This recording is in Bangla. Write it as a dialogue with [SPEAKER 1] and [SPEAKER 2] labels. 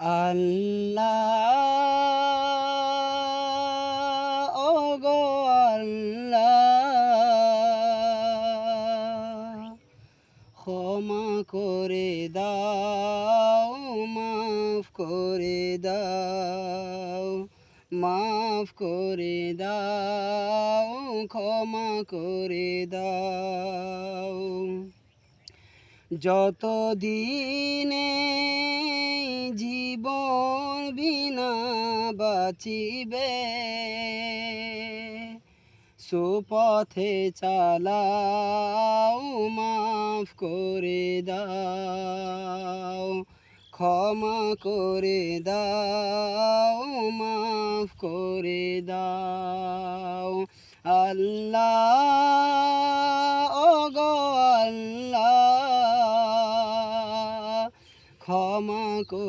[SPEAKER 1] আল্লাহ ওগো আল্লাহ, ক্ষমা করে দাও, মাফ করে দাও, মাফ করে দাও, ক্ষমা করে দাও। যত দিনে জীবন বিনা বাঁচিবে, সুপথে চালাও, মাফ করে দাও, ক্ষমা করে দাও, মাফ করে দাও। আল্লাহ ওগো আল্লাহ, ক্ষমা করে